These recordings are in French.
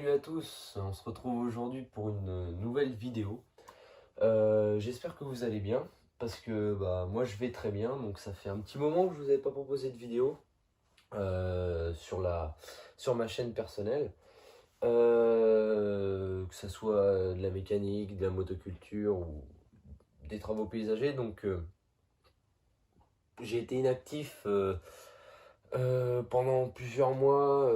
Salut à tous, on se retrouve aujourd'hui pour une nouvelle vidéo. J'espère que vous allez bien, parce que moi je vais très bien, donc ça fait un petit moment que je vous avais pas proposé de vidéo sur ma chaîne personnelle. Que ça soit de la mécanique, de la motoculture ou des travaux paysagers, donc j'ai été inactif pendant plusieurs mois,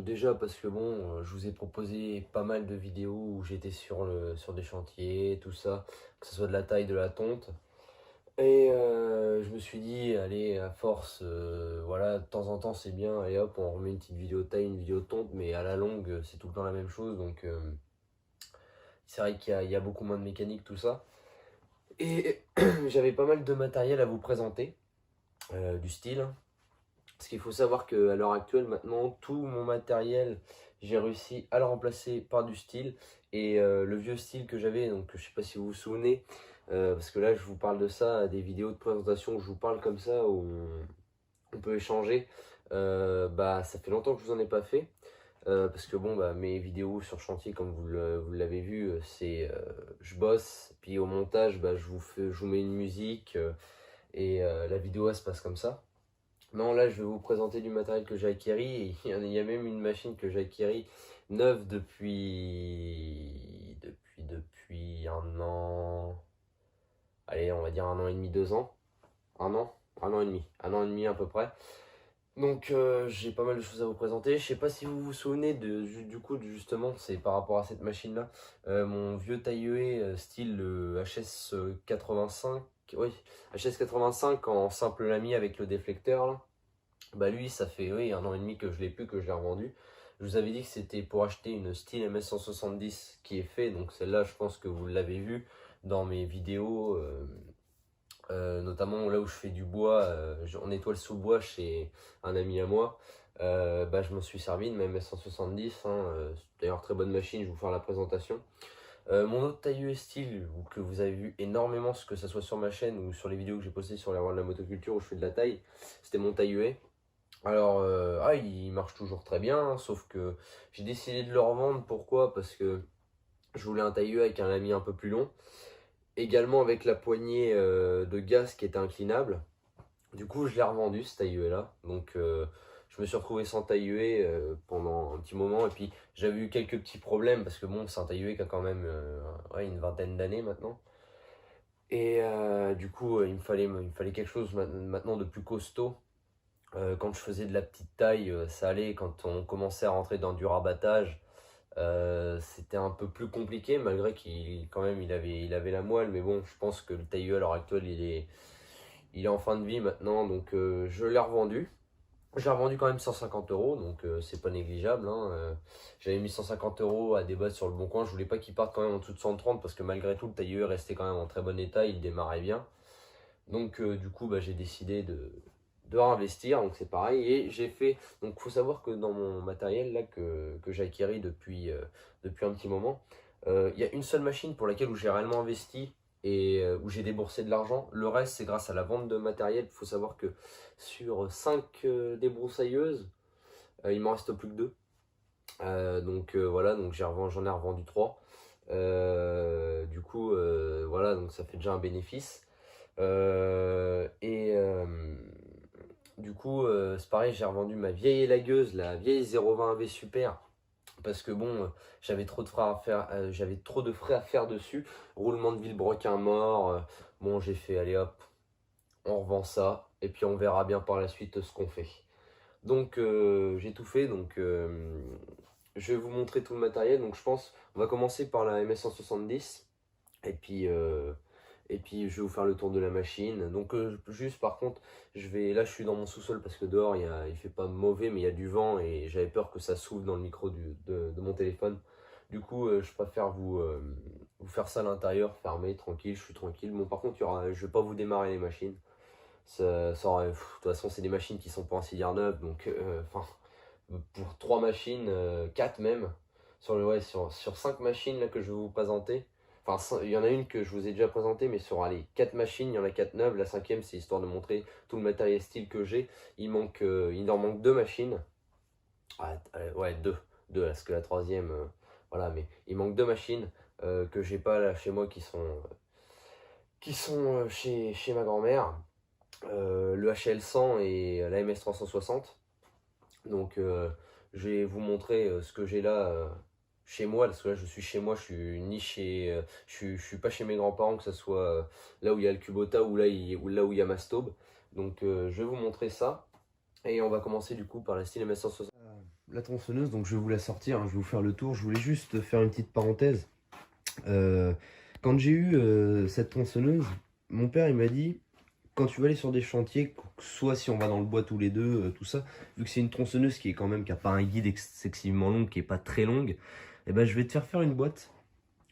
déjà parce que je vous ai proposé pas mal de vidéos où j'étais sur des chantiers, tout ça, que ce soit de la taille, de la tonte. Et je me suis dit, allez, à force, voilà, de temps en temps c'est bien, allez hop, on remet une petite vidéo taille, une vidéo tonte, mais à la longue, c'est tout le temps la même chose, donc c'est vrai qu'il y a beaucoup moins de mécanique, tout ça. Et j'avais pas mal de matériel à vous présenter, du style. Parce qu'il faut savoir qu'à l'heure actuelle, maintenant, tout mon matériel, j'ai réussi à le remplacer par du style. Et le vieux style que j'avais, donc je sais pas si vous vous souvenez, parce que là je vous parle de ça, des vidéos de présentation où je vous parle comme ça, où on peut échanger. Ça fait longtemps que je vous en ai pas fait. Parce que mes vidéos sur chantier, comme vous l'avez vu, c'est je bosse, puis au montage, je vous mets une musique, la vidéo elle se passe comme ça. Non, là, je vais vous présenter du matériel que j'ai acquéri. Et il y a même une machine que j'ai acquérie neuve depuis un an. Allez, on va dire un an et demi, 2 ans. Un an et demi. Un an et demi à peu près. Donc, j'ai pas mal de choses à vous présenter. Je sais pas si vous vous souvenez du coup, justement, c'est par rapport à cette machine-là. Mon vieux taille-huet style HS85. Oui, HS85 en simple lamy avec le déflecteur là. Lui, ça fait oui, un an et demi que je l'ai plus, que je l'ai revendu. Je vous avais dit que c'était pour acheter une Stihl MS170 qui est fait. Donc celle-là, je pense que vous l'avez vue dans mes vidéos, notamment là où je fais du bois, en étoile sous bois chez un ami à moi. Je me suis servi de ma MS170. D'ailleurs, très bonne machine, je vais vous faire la présentation. Mon autre tailleur style, que vous avez vu énormément, que ce soit sur ma chaîne ou sur les vidéos que j'ai postées sur la voie de la motoculture où je fais de la taille, c'était mon tailleur. Alors, il marche toujours très bien, hein, sauf que j'ai décidé de le revendre. Pourquoi? Parce que je voulais un tailleur avec un lamy un peu plus long. Également avec la poignée de gaz qui était inclinable. Du coup, je l'ai revendu ce tailleur là. Donc, je me suis retrouvé sans tailleur pendant un petit moment. Et puis, j'avais eu quelques petits problèmes parce que c'est un tailleur qui a quand même une vingtaine d'années maintenant. Et du coup, il me fallait quelque chose maintenant de plus costaud. Quand je faisais de la petite taille, ça allait. Quand on commençait à rentrer dans du rabattage, c'était un peu plus compliqué, malgré qu'il avait la moelle. Mais bon, je pense que le tailleur à l'heure actuelle, il est en fin de vie maintenant. Donc je l'ai revendu. Je l'ai revendu quand même 150 euros, donc c'est pas négligeable, hein. J'avais mis 150 euros à débattre sur le bon coin. Je voulais pas qu'il parte quand même en dessous de 130 parce que malgré tout, le tailleur restait quand même en très bon état. Il démarrait bien. Donc du coup, j'ai décidé de réinvestir, donc c'est pareil. Et j'ai fait, donc faut savoir que dans mon matériel là que j'ai acquis depuis un petit moment, il y a une seule machine pour laquelle où j'ai réellement investi et où j'ai déboursé de l'argent. Le reste, c'est grâce à la vente de matériel. Il faut savoir que sur 5 débroussailleuses, il m'en reste plus que 2. Voilà, donc j'en ai revendu 3. Du coup, voilà, donc ça fait déjà un bénéfice. Du coup, c'est pareil, j'ai revendu ma vieille élagueuse, la vieille 020 V Super, parce que j'avais trop de frais à faire dessus. Roulement de vilebrequin mort. J'ai fait, allez hop, on revend ça, et puis on verra bien par la suite ce qu'on fait. Donc, j'ai tout fait, donc je vais vous montrer tout le matériel. Donc, je pense, on va commencer par la MS170, et puis je vais vous faire le tour de la machine. Donc juste par contre, là je suis dans mon sous-sol parce que dehors il fait pas mauvais mais il y a du vent et j'avais peur que ça s'ouvre dans le micro de mon téléphone. Du coup je préfère vous faire ça à l'intérieur, fermé, tranquille, je suis tranquille. Bon par contre je vais pas vous démarrer les machines. De toute façon c'est des machines qui sont pour ainsi dire neuves. Donc pour 3 machines, 4 même, sur 5 machines là, que je vais vous présenter. Enfin, il y en a une que je vous ai déjà présentée, mais sur 4 machines, il y en a 4 neuves. La cinquième, c'est histoire de montrer tout le matériel style que j'ai. Il en manque 2 machines. Ouais, 2. deux, parce que la troisième, voilà, mais il manque deux machines que j'ai pas là chez moi qui sont chez ma grand-mère, le HL 100 et la MS 360. Donc je vais vous montrer ce que j'ai là chez moi, parce que là je suis chez moi, je suis ni chez, je suis pas chez mes grands-parents, que ce soit là où il y a le Kubota ou là où il y a ma Staub. Donc je vais vous montrer ça. Et on va commencer du coup par la style MS160. La tronçonneuse, donc je vais vous la sortir, hein, je vais vous faire le tour. Je voulais juste faire une petite parenthèse. Euh, Quand j'ai eu cette tronçonneuse, mon père il m'a dit, quand tu vas aller sur des chantiers, soit si on va dans le bois tous les deux, tout ça, vu que c'est une tronçonneuse qui est quand même, qui a pas un guide excessivement long, qui est pas très longue, et ben je vais te faire une boîte.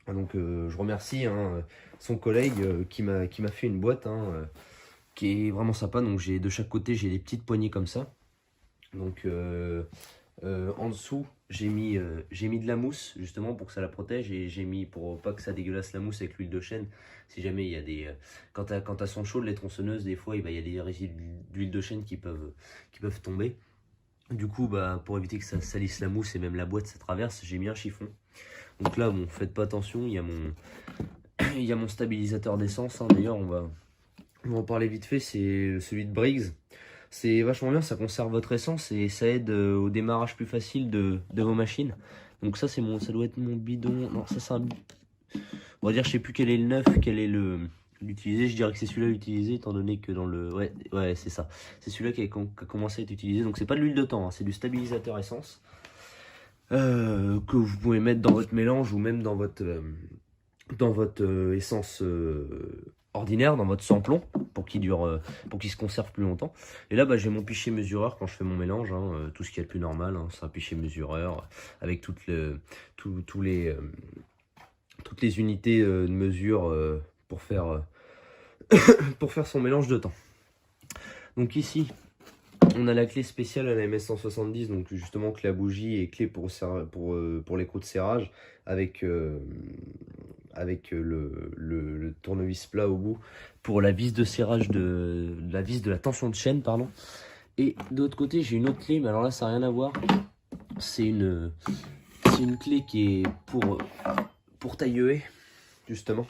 Donc je remercie hein, son collègue qui m'a fait une boîte qui est vraiment sympa. Donc j'ai de chaque côté j'ai des petites poignées comme ça. Donc en dessous j'ai mis de la mousse justement pour que ça la protège, et j'ai mis pour pas que ça dégueulasse la mousse avec l'huile de chêne. Si jamais il y a des quand elles sont chaudes les tronçonneuses, des fois il y a des résidus d'huile de chêne qui peuvent tomber. Du coup bah pour éviter que ça salisse la mousse et même la boîte ça traverse, j'ai mis un chiffon. Donc là bon, faites pas attention, il y a mon il y a mon stabilisateur d'essence hein. D'ailleurs on va en parler vite fait, c'est celui de Briggs. C'est vachement bien, ça conserve votre essence et ça aide au démarrage plus facile de vos machines. Donc ça c'est ça doit être mon bidon. Non, ça c'est un, on va dire, je sais plus quel est le neuf, quel est l'utilisé. Je dirais que c'est celui-là l'utilisé, étant donné que dans le, ouais c'est ça. C'est celui-là qui a commencé à être utilisé. Donc c'est pas de l'huile de temps, hein, c'est du stabilisateur essence que vous pouvez mettre dans votre mélange ou même dans votre essence ordinaire, dans votre sans-plomb, pour qu'il dure, pour qu'il se conserve plus longtemps. Et là, bah, j'ai mon pichet mesureur quand je fais mon mélange, hein, tout ce qui est le plus normal, hein, c'est un pichet mesureur avec toutes les unités de mesure pour faire son mélange de temps. Donc ici, on a la clé spéciale à la MS170, donc justement clé à bougie et clé pour l'écrou de serrage avec le tournevis plat au bout pour la vis de serrage la vis de la tension de chaîne, pardon. Et de l'autre côté, j'ai une autre clé, mais alors là, ça n'a rien à voir. C'est une clé qui est pour tailler, justement,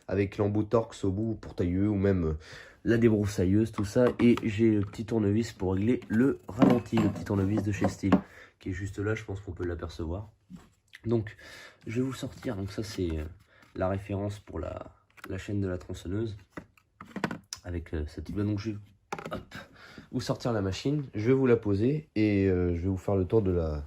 avec l'embout Torx au bout pour tailler ou même la débroussailleuse, tout ça. Et j'ai le petit tournevis pour régler le ralenti, le petit tournevis de chez Stihl, qui est juste là, je pense qu'on peut l'apercevoir. Donc, je vais vous sortir, donc ça c'est la référence pour la chaîne de la tronçonneuse, avec cette petite. Donc je vais vous sortir la machine, je vais vous la poser, et je vais vous faire le tour de la...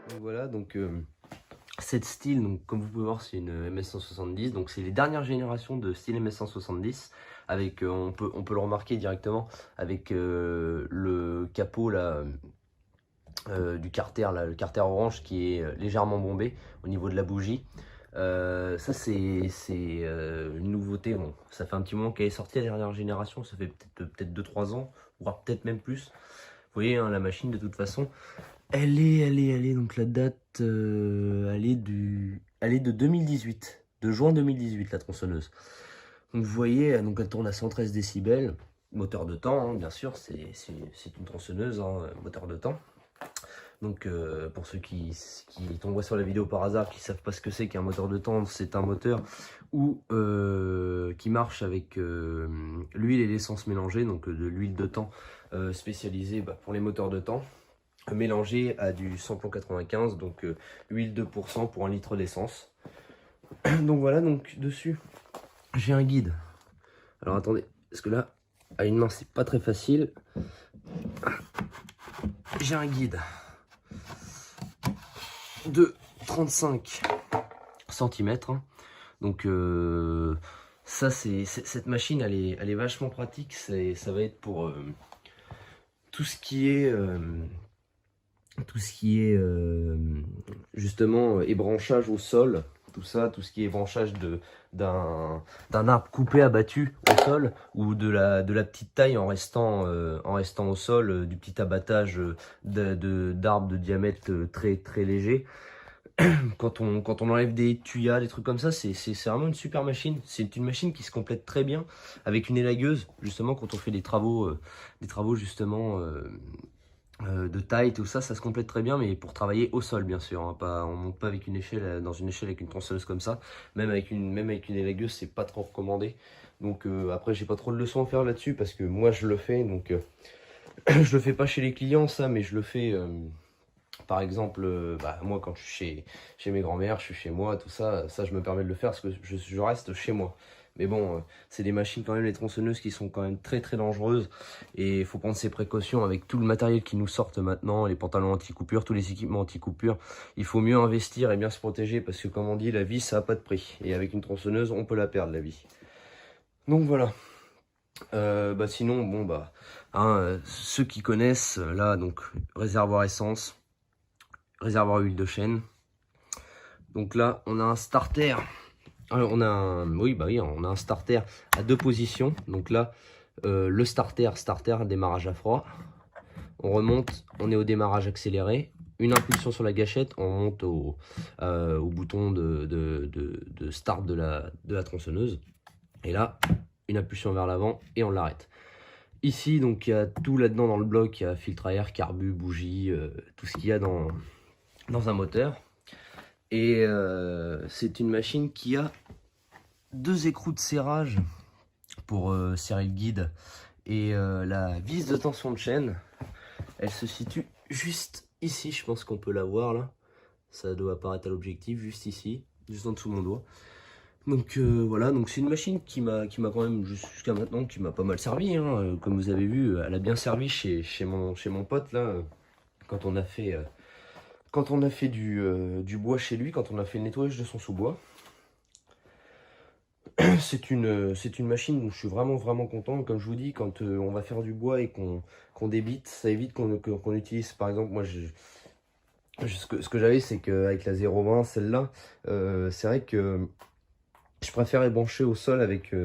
Donc voilà, donc cette Stihl, donc comme vous pouvez voir, c'est une MS170, donc c'est les dernières générations de Stihl MS170, avec on peut le remarquer directement avec le capot là du carter là, le carter orange qui est légèrement bombé au niveau de la bougie. Ça c'est une nouveauté. Bon, ça fait un petit moment qu'elle est sortie la dernière génération, ça fait peut-être 2-3 ans, voire peut-être même plus. Vous voyez hein, la machine de toute façon, elle est, donc la date, elle est de 2018, de juin 2018 la tronçonneuse. Donc vous voyez, donc elle tourne à 113 décibels, moteur de temps, hein, bien sûr, c'est une tronçonneuse, hein, moteur de temps. Donc pour ceux qui tombent sur la vidéo par hasard, qui ne savent pas ce que c'est qu'un moteur de temps, c'est un moteur qui marche avec l'huile et l'essence mélangée, donc de l'huile de temps spécialisée pour les moteurs de temps, mélangée à du samplon 95, donc huile 2% pour 1 litre d'essence. Donc voilà, donc dessus j'ai un guide. Alors attendez, parce que là à une main c'est pas très facile. J'ai un guide de 35 cm. Donc ça cette machine elle est vachement pratique. Ça va être pour tout ce qui est justement ébranchage au sol, tout ça, tout ce qui est branchage d'un arbre coupé abattu au sol, ou de la petite taille en restant au sol, du petit abattage d'arbres de diamètre très très léger. Quand on enlève des tuyas, des trucs comme ça, c'est vraiment une super machine. C'est une machine qui se complète très bien avec une élagueuse, justement, quand on fait des travaux justement de taille, tout ça, ça se complète très bien, mais pour travailler au sol, bien sûr. Hein, on monte pas avec une échelle, dans une échelle avec une tronçonneuse comme ça. Même avec une élagueuse, c'est pas trop recommandé. Donc après, j'ai pas trop de leçons à faire là-dessus parce que moi, je le fais. Donc je le fais pas chez les clients, ça, mais je le fais. Par exemple, moi quand je suis chez mes grands-mères, je suis chez moi, tout ça, je me permets de le faire parce que je reste chez moi. Mais bon, c'est des machines quand même, les tronçonneuses, qui sont quand même très très dangereuses. Et il faut prendre ses précautions avec tout le matériel qui nous sortent maintenant, les pantalons anti-coupure, tous les équipements anti-coupure. Il faut mieux investir et bien se protéger parce que, comme on dit, la vie, ça n'a pas de prix. Et avec une tronçonneuse, on peut la perdre, la vie. Donc voilà. Sinon, bon ceux qui connaissent, là, donc réservoir essence, réservoir huile de chêne. Donc là, on a un starter. Alors, on a un starter à 2 positions. Donc là, le starter, démarrage à froid. On remonte, on est au démarrage accéléré. Une impulsion sur la gâchette, on monte au bouton de start de la tronçonneuse. Et là, une impulsion vers l'avant et on l'arrête. Ici, donc, il y a tout là-dedans dans le bloc. Il y a filtre à air, carbu, bougie, tout ce qu'il y a dans un moteur. Et c'est une machine qui a 2 écrous de serrage pour serrer le guide. Et la vis de tension de chaîne, elle se situe juste ici. Je pense qu'on peut la voir là. Ça doit apparaître à l'objectif, juste ici, juste en dessous de mon doigt. Donc voilà, donc c'est une machine qui m'a quand même jusqu'à maintenant, qui m'a pas mal servi. Hein. Comme vous avez vu, elle a bien servi chez mon pote là, quand on a fait du bois chez lui, quand on a fait le nettoyage de son sous-bois. C'est une machine dont je suis vraiment vraiment content. Comme je vous dis, quand on va faire du bois et qu'on débite, ça évite qu'on utilise, par exemple, moi ce que j'avais, c'est qu'avec la 0,20, celle-là, c'est vrai que je préfère brancher au sol avec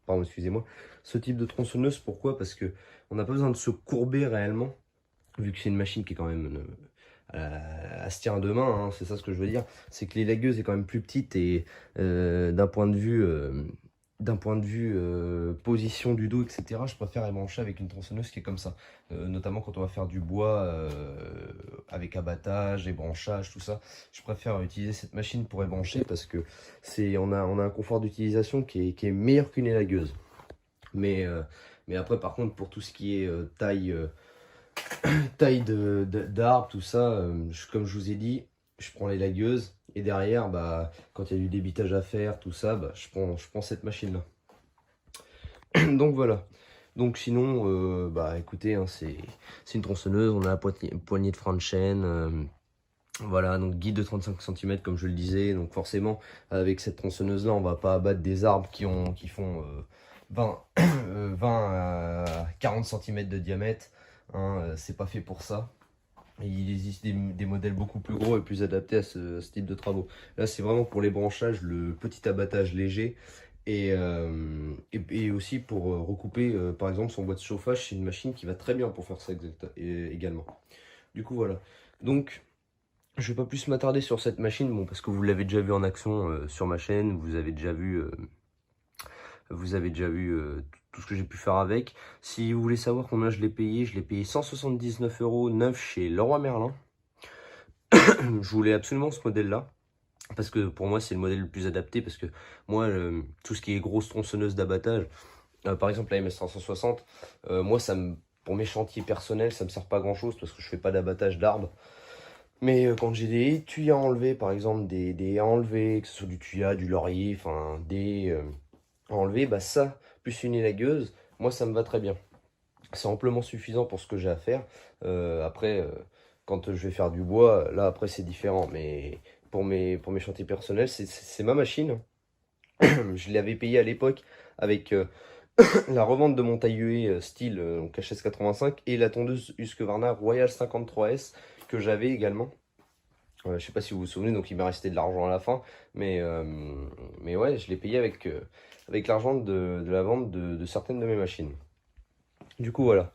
pardon, excusez-moi, ce type de tronçonneuse. Pourquoi? Parce que on n'a pas besoin de se courber réellement, vu que c'est une machine qui est quand même à se tient à 2 mains, hein, c'est ça ce que je veux dire. C'est que l'élagueuse est quand même plus petite, et d'un point de vue position du dos, etc., je préfère brancher avec une tronçonneuse qui est comme ça. Notamment quand on va faire du bois avec abattage et branchage, tout ça. Je préfère utiliser cette machine pour ébrancher parce que on a un confort d'utilisation qui est meilleur qu'une élagueuse. Mais après, par contre, pour tout ce qui est taille d'arbre, tout ça, comme je vous ai dit, je prends l'élagueuse. Et derrière, quand il y a du débitage à faire, tout ça, je prends cette machine-là. Donc voilà. Donc sinon, écoutez, hein, c'est une tronçonneuse. On a la poignée de frein de chaîne. Voilà, donc guide de 35 cm comme je le disais. Donc forcément, avec cette tronçonneuse-là, on va pas abattre des arbres qui font 20 à 40 cm de diamètre. Hein, c'est pas fait pour ça. Il existe des modèles beaucoup plus gros et plus adaptés à ce type de travaux. Là, c'est vraiment pour les branchages, le petit abattage léger. Et aussi pour recouper, par exemple, son bois de chauffage. C'est une machine qui va très bien pour faire ça également. Du coup, voilà. Donc, je vais pas plus m'attarder sur cette machine, bon, parce que vous l'avez déjà vu en action sur ma chaîne. Vous avez déjà vu tout ce que j'ai pu faire avec. Si vous voulez savoir combien je l'ai payé 179 € neuf chez Leroy Merlin. Je voulais absolument ce modèle-là, parce que pour moi c'est le modèle le plus adapté, parce que moi tout ce qui est grosse tronçonneuse d'abattage, par exemple la MS360, moi pour mes chantiers personnels ça me sert pas grand chose, parce que je fais pas d'abattage d'arbres. Mais quand j'ai des tuyas à enlever, par exemple des à enlever, que ce soit du tuya, du laurier, enfin des à enlever, ça plus une élagueuse, moi ça me va très bien. C'est amplement suffisant pour ce que j'ai à faire. Après, quand je vais faire du bois, là après c'est différent. Mais pour mes chantiers personnels, c'est ma machine. Je l'avais payé à l'époque avec la revente de mon taille huée style HS85 et la tondeuse Husqvarna Royal 53S que j'avais également. Je sais pas si vous vous souvenez, donc il m'est resté de l'argent à la fin. Mais ouais, je l'ai payé avec l'argent de la vente de certaines de mes machines. Du coup, voilà.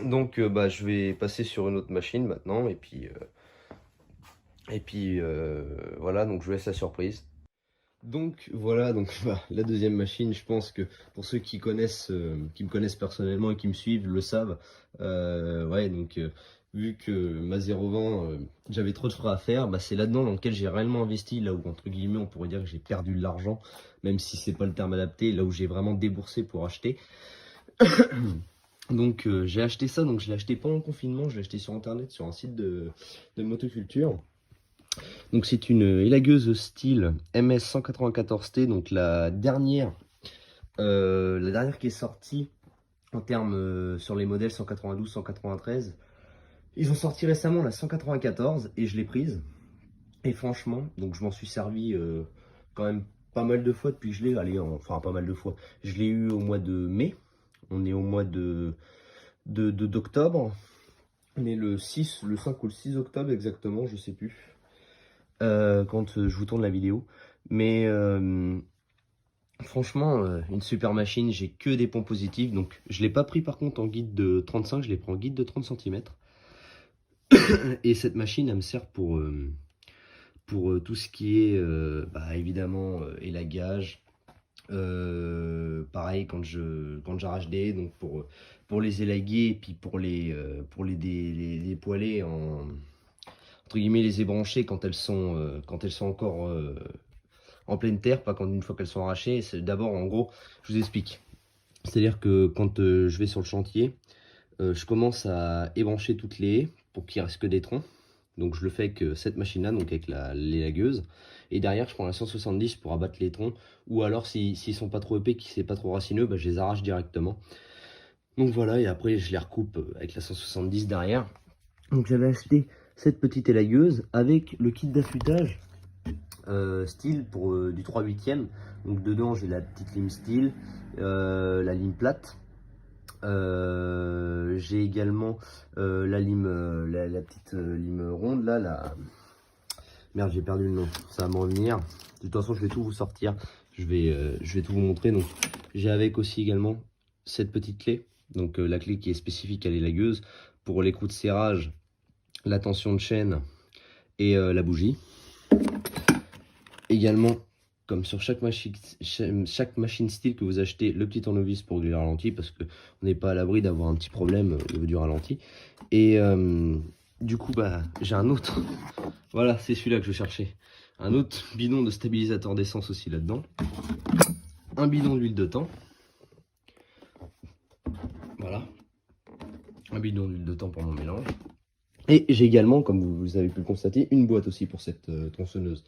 Donc, bah, je vais passer sur une autre machine maintenant. Voilà, donc je vous laisse la surprise. Donc voilà, donc bah, la deuxième machine, je pense que pour ceux qui connaissent, qui me connaissent personnellement et qui me suivent, le savent. Ouais, donc vu que ma 020, j'avais trop de frais à faire, bah, c'est là-dedans dans lequel j'ai réellement investi, là où entre guillemets on pourrait dire que j'ai perdu de l'argent, même si c'est pas le terme adapté, là où j'ai vraiment déboursé pour acheter. Donc j'ai acheté ça, donc je l'ai acheté pendant le confinement, je l'ai acheté sur internet, sur un site de motoculture. Donc c'est une élagueuse style MS 194T, donc la dernière qui est sortie en termes sur les modèles 192, 193. Ils ont sorti récemment la 194 et je l'ai prise. Et franchement, donc je m'en suis servi quand même pas mal de fois depuis que je l'ai, enfin pas mal de fois. Je l'ai eu au mois de mai, on est au mois d'octobre. On est le 6, le 5 ou le 6 octobre exactement, je sais plus. Quand je vous tourne la vidéo. Mais franchement, une super machine, j'ai que des points positifs. Donc je ne l'ai pas pris par contre en guide de 35, je l'ai pris en guide de 30 cm. Et cette machine, elle me sert pour tout ce qui est bah, évidemment élagage. Pareil quand j'arrache des haies, donc pour les élaguer et puis pour les poêler entre guillemets les ébrancher quand elles sont encore en pleine terre, pas quand une fois qu'elles sont arrachées. D'abord, en gros, je vous explique. C'est-à-dire que quand je vais sur le chantier, je commence à ébrancher toutes les haies pour qu'il reste que des troncs. Donc je le fais avec cette machine-là, donc avec l'élagueuse. Et derrière, je prends la 170 pour abattre les troncs. Ou alors, s'ils sont pas trop épais, qu'ils c'est pas trop racineux, bah, je les arrache directement. Donc voilà, et après, je les recoupe avec la 170 derrière. Donc j'avais acheté cette petite élagueuse avec le kit d'affûtage style pour du 3/8e. Donc dedans j'ai la petite lime style, la lime plate. J'ai également la lime, la petite lime ronde là, merde j'ai perdu le nom, ça va me revenir. De toute façon je vais tout vous sortir, je vais tout vous montrer. Donc j'ai avec aussi également cette petite clé, donc la clé qui est spécifique à l'élagueuse pour les coups de serrage, la tension de chaîne et la bougie. Également, comme sur chaque machine style que vous achetez, le petit tournevis pour régler le ralenti, parce qu'on n'est pas à l'abri d'avoir un petit problème au niveau du ralenti. Et du coup, bah, j'ai un autre, voilà, c'est celui-là que je cherchais. Un autre bidon de stabilisateur d'essence aussi là-dedans. Un bidon d'huile de thym. Voilà. Un bidon d'huile de thym pour mon mélange. Et j'ai également, comme vous avez pu le constater, une boîte aussi pour cette tronçonneuse.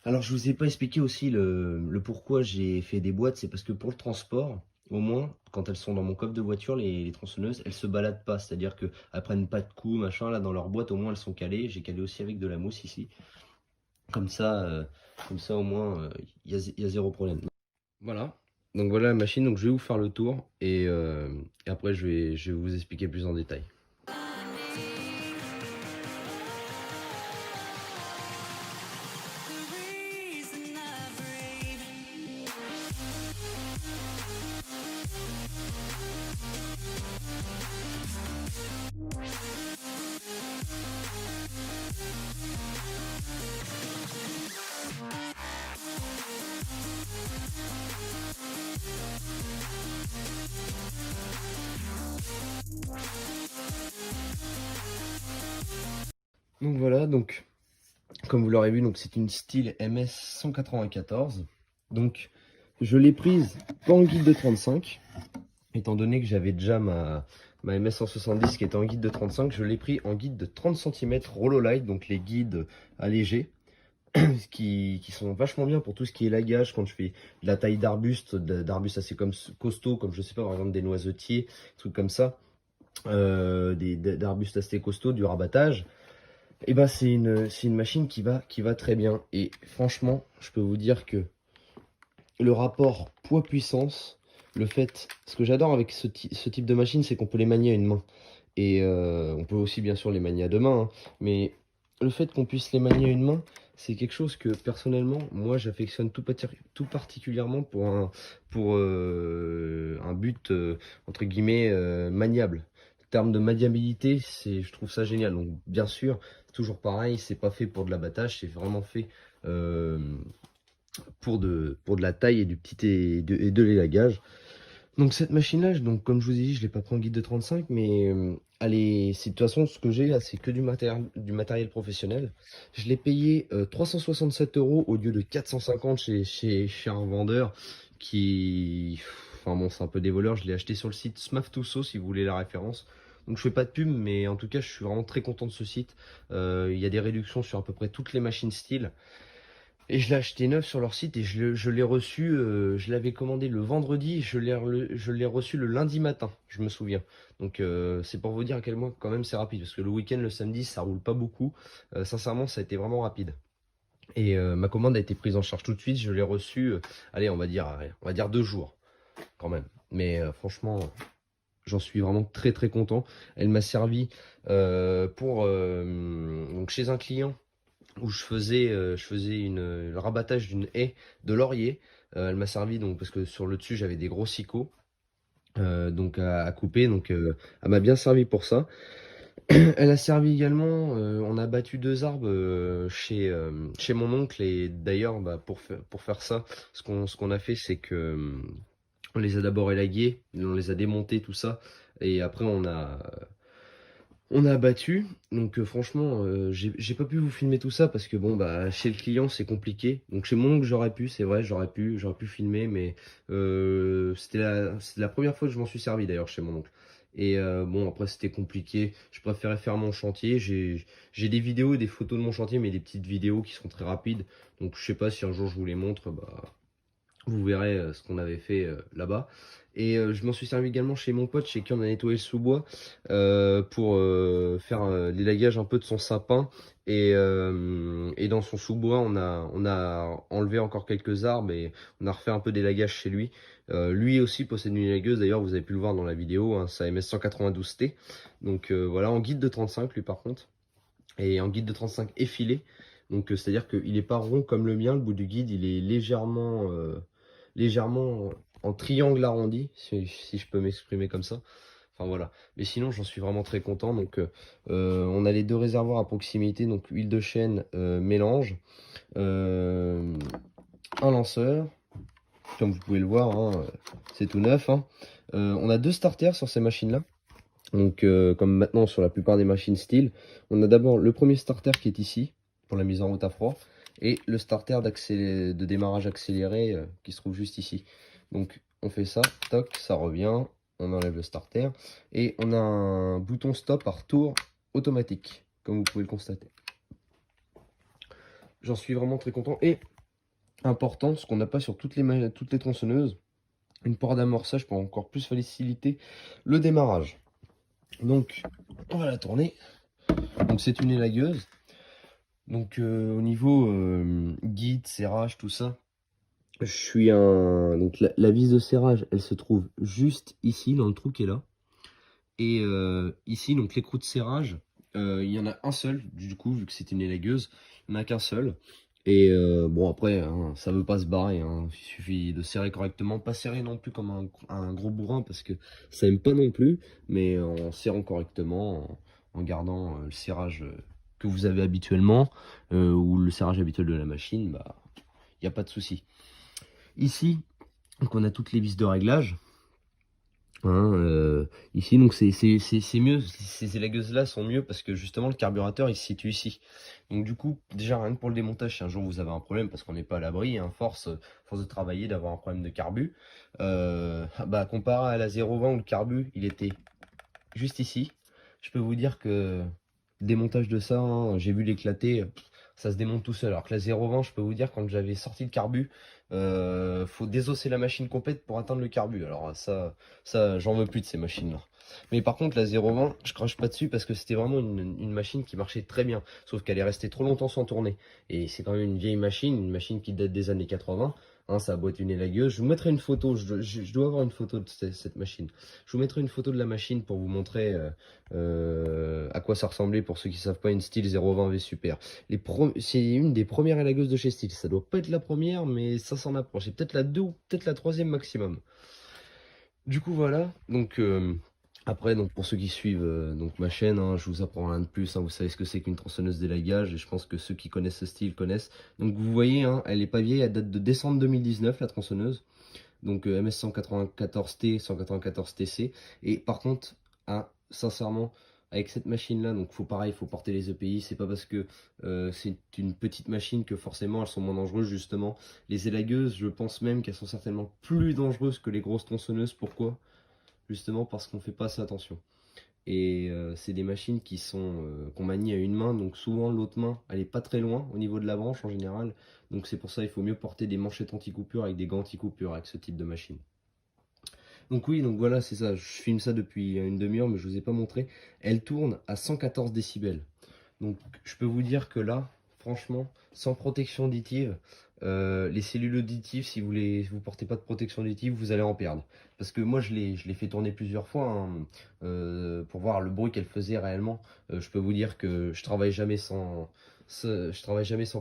Alors, je vous ai pas expliqué aussi le pourquoi j'ai fait des boîtes. C'est parce que pour le transport, au moins, quand elles sont dans mon coffre de voiture, les tronçonneuses, elles se baladent pas. C'est-à-dire qu'elles prennent pas de coups, machin. Là, dans leur boîte, au moins, elles sont calées. J'ai calé aussi avec de la mousse ici. Comme ça, au moins, il y a zéro problème. Voilà. Donc voilà la machine. Donc je vais vous faire le tour et après, je vais vous expliquer plus en détail. Donc voilà, donc comme vous l'aurez vu, donc c'est une style MS 194. Donc je l'ai prise pas en guide de 35, étant donné que j'avais déjà ma MS 170 qui était en guide de 35, je l'ai pris en guide de 30 cm Rollo Light, donc les guides allégés, qui sont vachement bien pour tout ce qui est lagage, quand je fais de la taille d'arbuste assez comme costaud, comme je sais pas, par exemple des noisetiers, trucs comme ça, d'arbustes assez costauds, du rabattage. Et ben c'est une machine qui va très bien. Et franchement, je peux vous dire que le rapport poids-puissance, ce que j'adore avec ce type de machine, c'est qu'on peut les manier à une main. Et on peut aussi bien sûr les manier à deux mains, hein, mais le fait qu'on puisse les manier à une main, c'est quelque chose que personnellement, moi j'affectionne tout particulièrement pour un but entre guillemets maniable. En termes de maniabilité, je trouve ça génial. Donc bien sûr, toujours pareil, c'est pas fait pour de l'abattage, c'est vraiment fait euh, pour de la taille et du petit et de l'élagage. Donc cette machine-là, donc comme je vous ai dit, je l'ai pas pris en guide de 35, mais allez, de toute façon ce que j'ai là, c'est que du matériel professionnel. Je l'ai payé 367 € au lieu de 450 chez un vendeur qui, enfin bon, c'est un peu des voleurs. Je l'ai acheté sur le site Smaf2So si vous voulez la référence. Donc je fais pas de pub, mais en tout cas, je suis vraiment très content de ce site. Il y a des réductions sur à peu près toutes les machines style. Et je l'ai acheté neuf sur leur site et je l'ai reçu, je l'avais commandé le vendredi et je l'ai reçu le lundi matin, je me souviens. Donc c'est pour vous dire à quel point quand même c'est rapide, parce que le week-end, le samedi, ça roule pas beaucoup. Sincèrement, ça a été vraiment rapide. Et ma commande a été prise en charge tout de suite, je l'ai reçue, allez, on va dire 2 jours quand même. Mais franchement, j'en suis vraiment très très content. Elle m'a servi donc chez un client où je faisais le rabattage d'une haie de laurier. Elle m'a servi donc parce que sur le dessus j'avais des gros sicots donc à couper, donc elle m'a bien servi pour ça. Elle a servi également, on a battu 2 arbres chez mon oncle et d'ailleurs bah, pour faire ça, ce qu'on a fait c'est que on les a d'abord élagués, on les a démontés tout ça et après on a abattu, donc franchement, j'ai pas pu vous filmer tout ça parce que bon bah chez le client c'est compliqué. Donc chez mon oncle j'aurais pu, c'est vrai, j'aurais pu filmer, mais c'était la première fois que je m'en suis servi d'ailleurs chez mon oncle. Et bon après c'était compliqué, je préférais faire mon chantier. J'ai des vidéos et des photos de mon chantier, mais des petites vidéos qui sont très rapides. Donc je sais pas si un jour je vous les montre, bah vous verrez ce qu'on avait fait là-bas. Et je m'en suis servi également chez mon pote, chez qui on a nettoyé le sous-bois pour faire l'élagage un peu de son sapin. Et dans son sous-bois, on a enlevé encore quelques arbres et on a refait un peu d'élagage chez lui. Lui aussi possède une élagueuse, d'ailleurs vous avez pu le voir dans la vidéo, hein, sa MS 192T. Donc voilà, en guide de 35 lui par contre. Et en guide de 35 effilé. Donc c'est-à-dire qu'il n'est pas rond comme le mien, le bout du guide il est légèrement en triangle arrondi, si je peux m'exprimer comme ça. Enfin voilà. Mais sinon j'en suis vraiment très content. Donc on a les 2 réservoirs à proximité, donc huile de chêne mélange, un lanceur, comme vous pouvez le voir, hein, c'est tout neuf, hein. On a 2 starters sur ces machines-là. Donc comme maintenant sur la plupart des machines style, on a d'abord le premier starter qui est ici, pour la mise en route à froid, et le starter de démarrage accéléré qui se trouve juste ici. Donc on fait ça, toc, ça revient, on enlève le starter, et on a un bouton stop à retour automatique, comme vous pouvez le constater. J'en suis vraiment très content, et important, ce qu'on n'a pas sur toutes les tronçonneuses, une porte d'amorçage pour encore plus faciliter le démarrage. Donc on va la tourner. Donc c'est une élagueuse. Donc au niveau guide, serrage, tout ça, je suis un. Donc la vis de serrage, elle se trouve juste ici, dans le trou qui est là. Et ici, donc l'écrou de serrage, il y en a un seul, du coup, vu que c'est une élagueuse, il n'y en a qu'un seul. Et bon après, hein, ça veut pas se barrer, hein. Il suffit de serrer correctement, pas serrer non plus comme un gros bourrin parce que ça aime pas non plus, mais en serrant correctement, en gardant le serrage que vous avez habituellement ou le serrage habituel de la machine, bah il n'y a pas de souci. Ici, donc on a toutes les vis de réglage. Hein, ici donc c'est mieux, ces élagueuses là sont mieux parce que justement le carburateur il se situe ici, donc du coup déjà rien que pour le démontage, si un jour vous avez un problème, parce qu'on n'est pas à l'abri, hein, force de travailler, d'avoir un problème de carbu, bah comparé à la 0,20 où le carbu il était juste ici, je peux vous dire que le démontage de ça, hein, j'ai vu l'éclater, ça se démonte tout seul. Alors que la 0,20, je peux vous dire, quand j'avais sorti le carbu, faut désosser la machine complète pour atteindre le carbu. Alors ça j'en veux plus de ces machines-là. Mais par contre, la 0,20, je crache pas dessus parce que c'était vraiment une machine qui marchait très bien. Sauf qu'elle est restée trop longtemps sans tourner. Et c'est quand même une vieille machine, une machine qui date des années 80. Hein, sa boîte unilagueuse. Je vous mettrai une photo, je dois avoir une photo de cette machine. Je vous mettrai une photo de la machine pour vous montrer à quoi ça ressemblait pour ceux qui ne savent pas une Stihl 020 V Super. C'est une des premières élagueuses de chez Stihl. Ça doit pas être la première, mais ça s'en approche. C'est peut-être la 2 ou peut-être la troisième maximum. Du coup, voilà. Donc, après, donc, pour ceux qui suivent donc, ma chaîne, hein, je vous apprends rien de plus. Hein, vous savez ce que c'est qu'une tronçonneuse d'élagage. Et je pense que ceux qui connaissent ce style connaissent. Donc, vous voyez, hein, elle est pas vieille. Elle date de décembre 2019, la tronçonneuse. Donc, MS 194T, 194TC. Et par contre, hein, sincèrement, avec cette machine-là, donc pareil, faut porter les EPI. C'est pas parce que c'est une petite machine que forcément elles sont moins dangereuses, justement. Les élagueuses, je pense même qu'elles sont certainement plus dangereuses que les grosses tronçonneuses. Pourquoi? Justement parce qu'on fait pas assez attention. Et c'est des machines qu'on manie à une main, donc souvent l'autre main elle est pas très loin au niveau de la branche en général. Donc c'est pour ça il faut mieux porter des manchettes anti-coupure avec des gants anti-coupure avec ce type de machine. Donc oui, donc voilà, c'est ça. Je filme ça depuis une demi-heure, mais je vous ai pas montré. Elle tourne à 114 décibels. Donc je peux vous dire que là, franchement, sans protection auditive, les cellules auditives, si vous portez pas de protection auditive, vous allez en perdre. Parce que moi, je l'ai fait tourner plusieurs fois hein, pour voir le bruit qu'elle faisait réellement. Je peux vous dire que je travaille jamais sans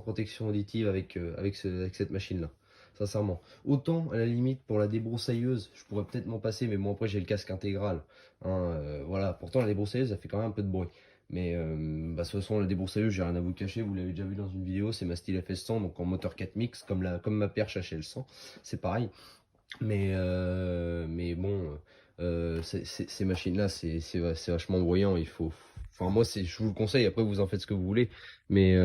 protection auditive avec cette machine-là. Sincèrement. Autant, à la limite, pour la débroussailleuse, je pourrais peut-être m'en passer, mais moi après j'ai le casque intégral. Hein, voilà, pourtant la débroussailleuse, ça fait quand même un peu de bruit. Mais de toute façon, la débroussailleuse, j'ai rien à vous cacher, vous l'avez déjà vu dans une vidéo, c'est ma Stihl FS100, donc en moteur 4 mix, comme ma perche HL100, c'est pareil. Mais bon, ces machines-là, c'est vachement bruyant, Enfin, moi, je vous le conseille, après vous en faites ce que vous voulez, mais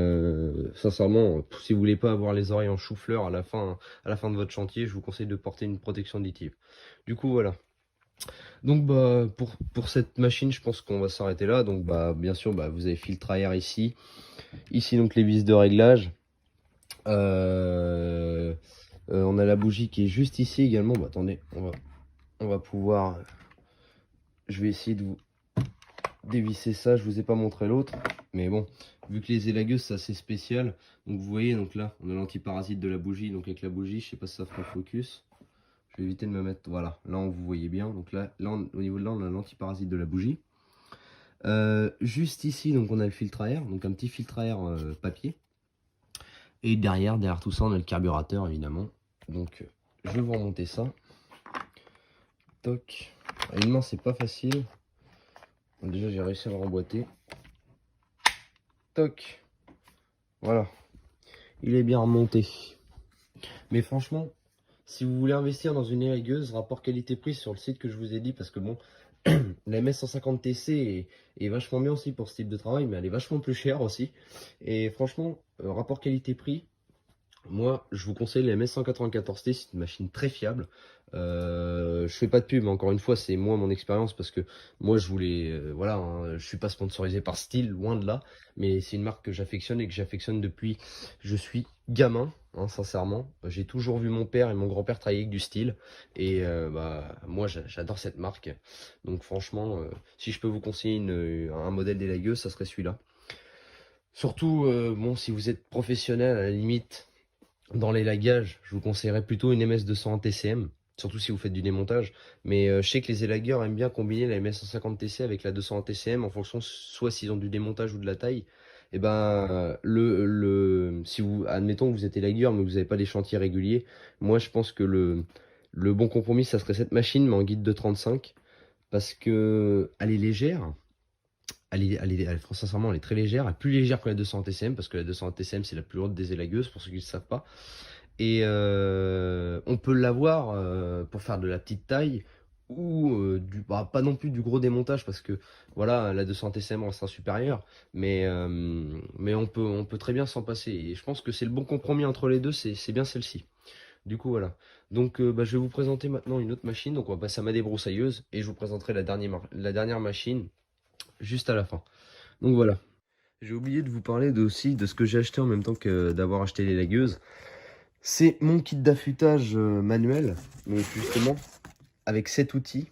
sincèrement, si vous voulez pas avoir les oreilles en chou-fleur à la fin de votre chantier, je vous conseille de porter une protection auditive. Du coup, voilà. Donc bah pour cette machine, je pense qu'on va s'arrêter là. Donc bah bien sûr, bah, vous avez filtre à air ici. Ici donc les vis de réglage. On a la bougie qui est juste ici également. Bah attendez, on va pouvoir. Je vais essayer de vous dévisser ça. Je vous ai pas montré l'autre, mais bon, vu que les élagueuses c'est assez spécial. Donc vous voyez, donc là on a l'antiparasite de la bougie. Donc avec la bougie, je sais pas si ça fera focus. Je vais éviter de me mettre, voilà, là on vous voyez bien. Donc là au niveau de là, on a l'antiparasite de la bougie. Juste ici, donc on a le filtre à air, donc un petit filtre à air papier. Et derrière tout ça, on a le carburateur évidemment. Donc je vais vous remonter ça. Toc. À une main, c'est pas facile. Donc, déjà, j'ai réussi à le remboîter. Toc. Voilà. Il est bien remonté. Mais franchement, si vous voulez investir dans une élagueuse, rapport qualité-prix sur le site que je vous ai dit, parce que bon, la MS150TC est vachement bien aussi pour ce type de travail, mais elle est vachement plus chère aussi. Et franchement, rapport qualité-prix, moi je vous conseille la MS194T, c'est une machine très fiable. Je fais pas de pub, mais encore une fois, c'est moi mon expérience parce que moi je voulais, voilà, hein, je suis pas sponsorisé par Stihl, loin de là, mais c'est une marque que j'affectionne et que j'affectionne depuis je suis gamin. Hein, sincèrement, j'ai toujours vu mon père et mon grand-père travailler avec du Stihl et bah moi j'adore cette marque. Donc franchement, si je peux vous conseiller un modèle d'élagueuse, ça serait celui-là. Surtout, bon, si vous êtes professionnel, à la limite, dans l'élagage, je vous conseillerais plutôt une MS200 TCM, surtout si vous faites du démontage. Mais je sais que les élagueurs aiment bien combiner la MS150 TC avec la 200 TCM en fonction soit s'ils ont du démontage ou de la taille. Et ben, si vous, admettons que vous êtes élagueur mais que vous n'avez pas des chantiers réguliers, moi je pense que le bon compromis, ça serait cette machine, mais en guide de 35, parce que elle est légère. Sincèrement, elle est très légère, elle est plus légère que la 200 TCM, parce que la 200 TCM c'est la plus lourde des élagueuses, pour ceux qui ne le savent pas. Et on peut l'avoir pour faire de la petite taille, ou pas non plus du gros démontage, parce que voilà, la 200 TCM reste supérieure, mais on peut très bien s'en passer. Et je pense que c'est le bon compromis entre les deux, c'est bien celle-ci. Du coup, voilà. Donc, bah, je vais vous présenter maintenant une autre machine. Donc, on va passer à ma débroussailleuse et je vous présenterai la dernière machine juste à la fin. Donc voilà. J'ai oublié de vous parler aussi de ce que j'ai acheté en même temps que d'avoir acheté les lagueuses. C'est mon kit d'affûtage manuel, donc justement avec cet outil.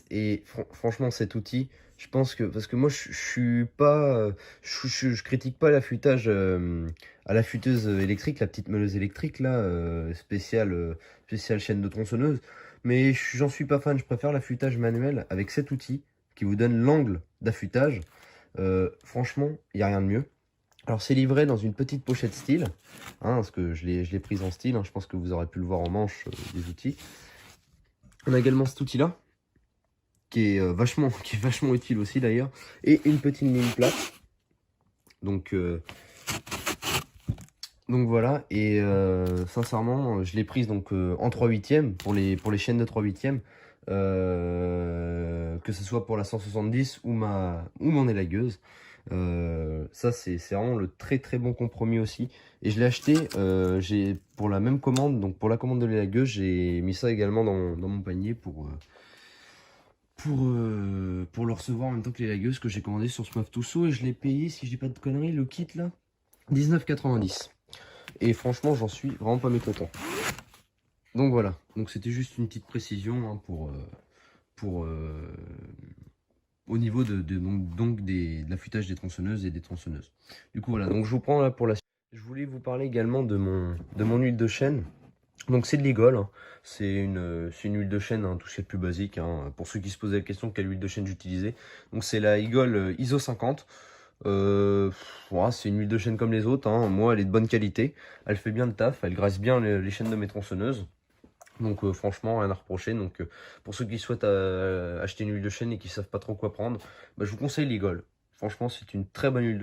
Et franchement, cet outil, Je pense que, parce que moi je suis pas, je critique pas l'affûtage à la futeuse électrique, la petite meuleuse électrique là, spéciale chaîne de tronçonneuse, mais j'en suis pas fan, je préfère l'affûtage manuel avec cet outil qui vous donne l'angle d'affûtage. Franchement, il n'y a rien de mieux. Alors c'est livré dans une petite pochette style, hein, parce que je l'ai prise en style, hein, je pense que vous aurez pu le voir en manche des outils. On a également cet outil là, qui est vachement utile aussi d'ailleurs, et une petite ligne plate. Donc voilà, et sincèrement, je l'ai prise donc en 3/8 pour les chaînes de 3/8, que ce soit pour la 170 ou mon élagueuse. Ça c'est vraiment le très bon compromis aussi. Et je l'ai acheté pour la même commande, donc pour la commande de l'élagueuse, j'ai mis ça également dans mon panier pour le recevoir en même temps que l'élagueuse que j'ai commandé sur Smaf Tusso, et je l'ai payé, si je dis pas de conneries, le kit là, 19,90. Et franchement, j'en suis vraiment pas mécontent. Donc voilà, donc c'était juste une petite précision, hein, au niveau de l'affûtage des tronçonneuses et des tronçonneuses. Du coup voilà, donc je vous prends là pour la suite. Je voulais vous parler également de mon huile de chêne. Donc c'est de l'Igol, hein. C'est une huile de chêne, hein, tout ce qui est plus basique, hein, pour ceux qui se posaient la question quelle huile de chêne j'utilisais. Donc c'est la Igol ISO 50. Voilà, c'est une huile de chêne comme les autres, hein. Moi elle est de bonne qualité, elle fait bien le taf, elle graisse bien les chaînes de mes tronçonneuses. Donc franchement rien à reprocher. Donc pour ceux qui souhaitent acheter une huile de chêne et qui savent pas trop quoi prendre, bah, je vous conseille l'Igol. Franchement c'est une très bonne huile de